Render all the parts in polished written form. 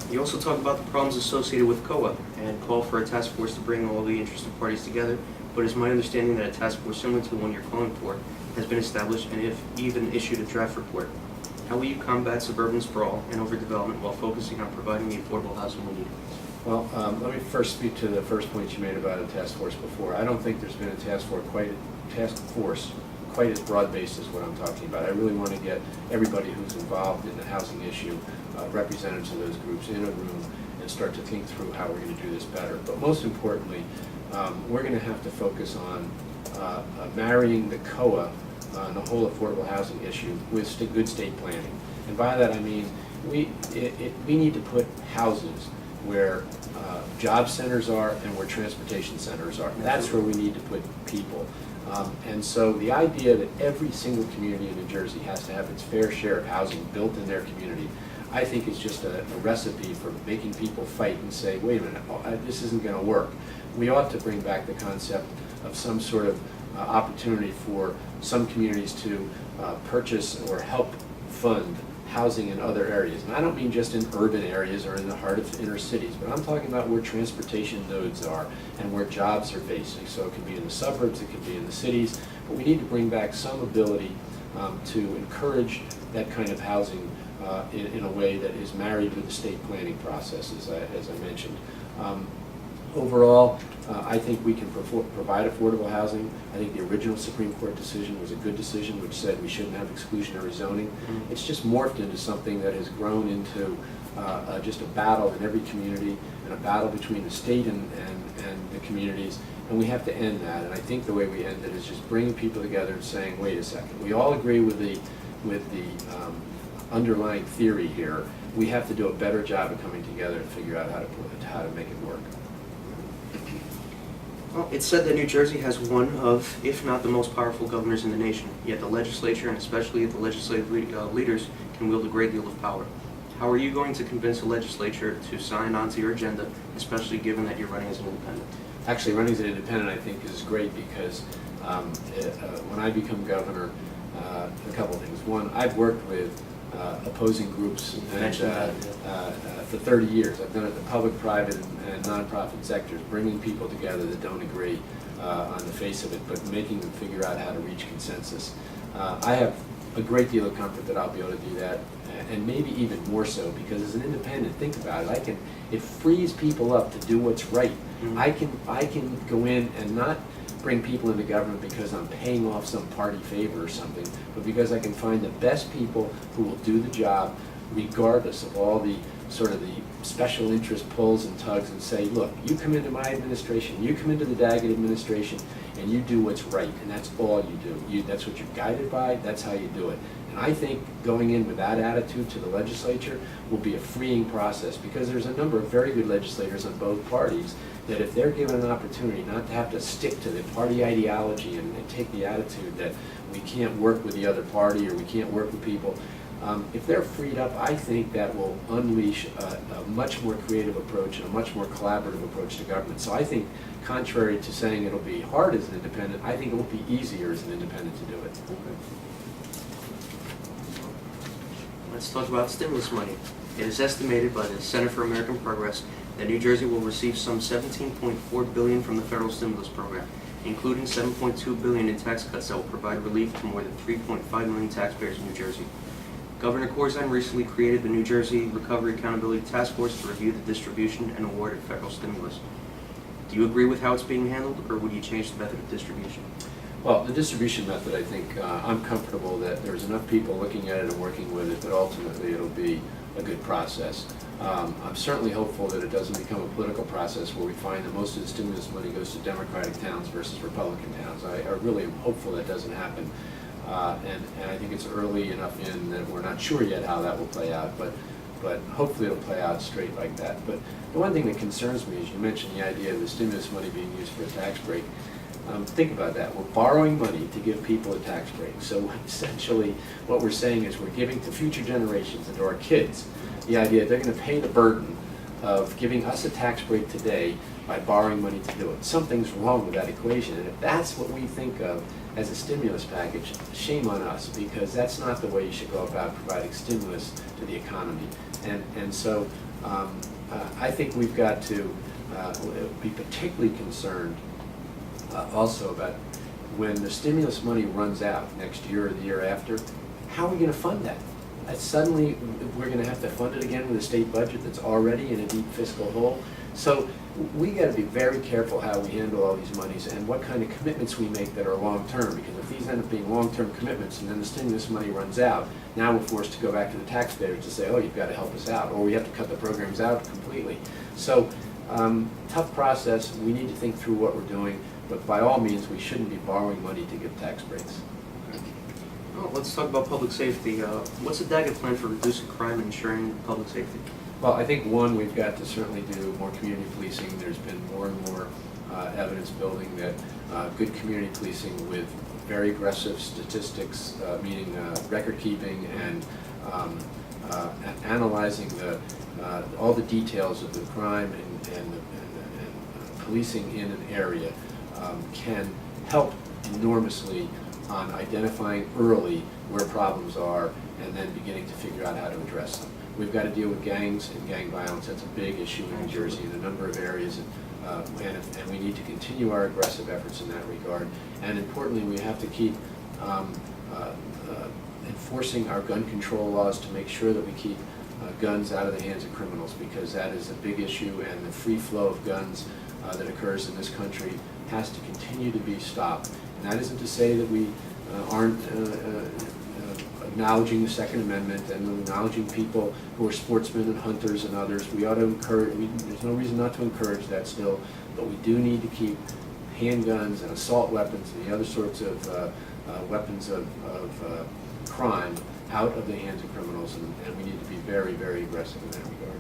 You also talk about the problems associated with COA and call for a task force to bring all the interested parties together, but it's my understanding that a task force similar to the one you're calling for has been established and if even issued a draft report. How will you combat suburban sprawl and overdevelopment while focusing on providing the affordable housing we need? Well, let me first speak to the first point you made about a task force before. I don't think there's been a task force quite as broad-based as what I'm talking about. I really want to get everybody who's involved in the housing issue, representatives of those groups in a room and start to think through how we're going to do this better. But most importantly, we're going to have to focus on marrying the COA, the whole affordable housing issue, with good state planning. And by that I mean we need to put houses where job centers are and where transportation centers are. That's where we need to put people. And so the idea that every single community in New Jersey has to have its fair share of housing built in their community, I think is just a recipe for making people fight and say, wait a minute, this isn't going to work. We ought to bring back the concept of some sort of opportunity for some communities to purchase or help fund housing in other areas. And I don't mean just in urban areas or in the heart of inner cities, but I'm talking about where transportation nodes are and where jobs are based. So it can be in the suburbs, it can be in the cities, but we need to bring back some ability to encourage that kind of housing in a way that is married with the state planning process, as I mentioned. Overall, I think we can provide affordable housing. I think the original Supreme Court decision was a good decision, which said we shouldn't have exclusionary zoning. Mm-hmm. It's just morphed into something that has grown into just a battle in every community and a battle between the state and the communities, and we have to end that. And I think the way we end it is just bringing people together and saying, wait a second, we all agree with the underlying theory here. We have to do a better job of coming together and figure out how to make it work. Well, it's said that New Jersey has one of, if not the most powerful governors in the nation, yet the legislature and especially the legislative leaders can wield a great deal of power. How are you going to convince the legislature to sign onto your agenda, especially given that you're running as an independent? Actually, running as an independent I think is great because when I become governor, a couple of things. One, I've worked with opposing groups and, for 30 years. I've done it in the public, private, and nonprofit sectors, bringing people together that don't agree on the face of it, but making them figure out how to reach consensus. I have a great deal of comfort that I'll be able to do that, and maybe even more so because as an independent, think about it, it frees people up to do what's right. Mm-hmm. I can go in and not bring people into government because I'm paying off some party favor or something, but because I can find the best people who will do the job regardless of all the sort of the special interest pulls and tugs, and say, look, you come into my administration, you come into the Daggett administration, and you do what's right, and that's all you do. That's what you're guided by, that's how you do it. And I think going in with that attitude to the legislature will be a freeing process because there's a number of very good legislators on both parties that if they're given an opportunity not to have to stick to the party ideology and take the attitude that we can't work with the other party or we can't work with people, if they're freed up, I think that will unleash a much more creative approach and a much more collaborative approach to government. So I think, contrary to saying it'll be hard as an independent, I think it will be easier as an independent to do it. Okay. Let's talk about stimulus money. It is estimated by the Center for American Progress that New Jersey will receive some $17.4 billion from the federal stimulus program, including $7.2 billion in tax cuts that will provide relief to more than 3.5 million taxpayers in New Jersey. Governor Corzine recently created the New Jersey Recovery Accountability Task Force to review the distribution and award of federal stimulus. Do you agree with how it's being handled, or would you change the method of distribution? Well, the distribution method, I think I'm comfortable that there's enough people looking at it and working with it that ultimately it'll be a good process. I'm certainly hopeful that it doesn't become a political process where we find that most of the stimulus money goes to Democratic towns versus Republican towns. I really am hopeful that doesn't happen. And I think it's early enough in that we're not sure yet how that will play out, but hopefully it'll play out straight like that. But the one thing that concerns me is you mentioned the idea of the stimulus money being used for a tax break. Think about that. We're borrowing money to give people a tax break. So essentially what we're saying is we're giving to future generations and to our kids the idea they're going to pay the burden of giving us a tax break today by borrowing money to do it. Something's wrong with that equation, and if that's what we think of as a stimulus package, shame on us, because that's not the way you should go about providing stimulus to the economy. And so I think we've got to be particularly concerned also about when the stimulus money runs out next year or the year after, how are we going to fund that? Suddenly, we're going to have to fund it again with a state budget that's already in a deep fiscal hole. So we got to be very careful how we handle all these monies and what kind of commitments we make that are long-term, because if these end up being long-term commitments and then the stimulus money runs out, now we're forced to go back to the taxpayers to say, oh, you've got to help us out, or we have to cut the programs out completely. So tough process. We need to think through what we're doing, but by all means, we shouldn't be borrowing money to give tax breaks. Well, let's talk about public safety. What's the Daggett plan for reducing crime and ensuring public safety? Well, I think, one, we've got to certainly do more community policing. There's been more and more evidence building that good community policing with very aggressive statistics, meaning record keeping and analyzing all the details of the crime and policing in an area can help enormously on identifying early where problems are and then beginning to figure out how to address them. We've got to deal with gangs and gang violence. That's a big issue in New Jersey in a number of areas, and we need to continue our aggressive efforts in that regard. And importantly, we have to keep enforcing our gun control laws to make sure that we keep guns out of the hands of criminals, because that is a big issue, and the free flow of guns that occurs in this country has to continue to be stopped. And that isn't to say that we aren't acknowledging the Second Amendment and acknowledging people who are sportsmen and hunters and others. We ought to encourage, there's no reason not to encourage that still, but we do need to keep handguns and assault weapons and the other sorts of weapons of crime out of the hands of criminals, and we need to be very, very aggressive in that regard.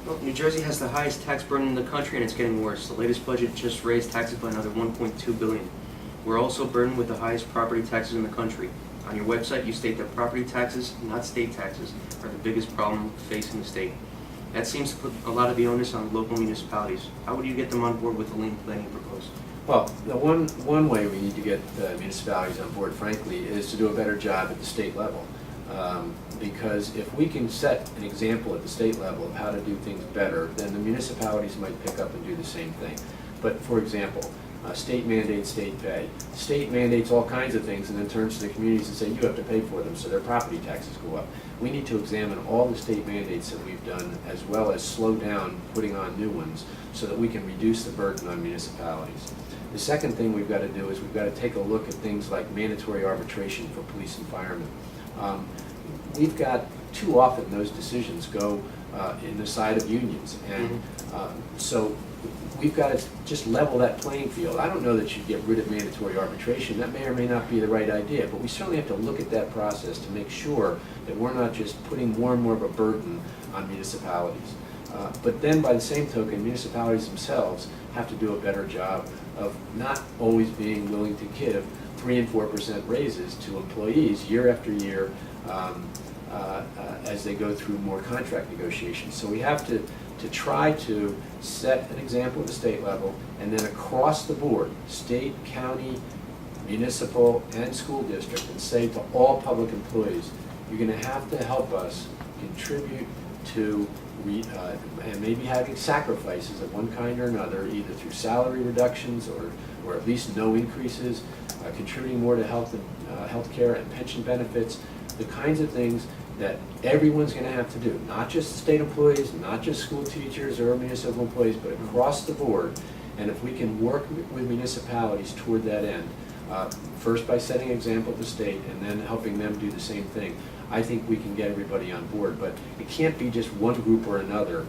Well, New Jersey has the highest tax burden in the country, and it's getting worse. The latest budget just raised taxes by another $1.2 billion. We're also burdened with the highest property taxes in the country. On your website, you state that property taxes, not state taxes, are the biggest problem facing the state. That seems to put a lot of the onus on local municipalities. How would you get them on board with the lean plan you propose? Well, the one way we need to get municipalities on board, frankly, is to do a better job at the state level. Because if we can set an example at the state level of how to do things better, then the municipalities might pick up and do the same thing. But for example, state mandates state pay. State mandates all kinds of things and then turns to the communities and say, you have to pay for them, so their property taxes go up. We need to examine all the state mandates that we've done, as well as slow down putting on new ones, so that we can reduce the burden on municipalities. The second thing we've got to do is we've got to take a look at things like mandatory arbitration for police and firemen. We've got too often those decisions go in the side of unions, and so we've got to just level that playing field. I don't know that you get rid of mandatory arbitration. That may or may not be the right idea, but we certainly have to look at that process to make sure that we're not just putting more and more of a burden on municipalities. But then by the same token, municipalities themselves have to do a better job of not always being willing to give 3% and 4% raises to employees year after year as they go through more contract negotiations. So we have to try to set an example at the state level, and then across the board, state, county, municipal, and school district, and say to all public employees, you're going to have to help us contribute to and maybe having sacrifices of one kind or another, either through salary reductions or at least no increases, contributing more to health care and pension benefits, the kinds of things that everyone's going to have to do, not just state employees, not just school teachers or municipal employees, but across the board. And if we can work with municipalities toward that end, first by setting an example at the state and then helping them do the same thing, I think we can get everybody on board. But it can't be just one group or another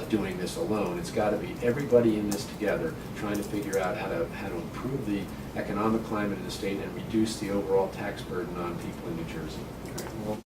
doing this alone. It's got to be everybody in this together, trying to figure out how to improve the economic climate in the state and reduce the overall tax burden on people in New Jersey. All right, well,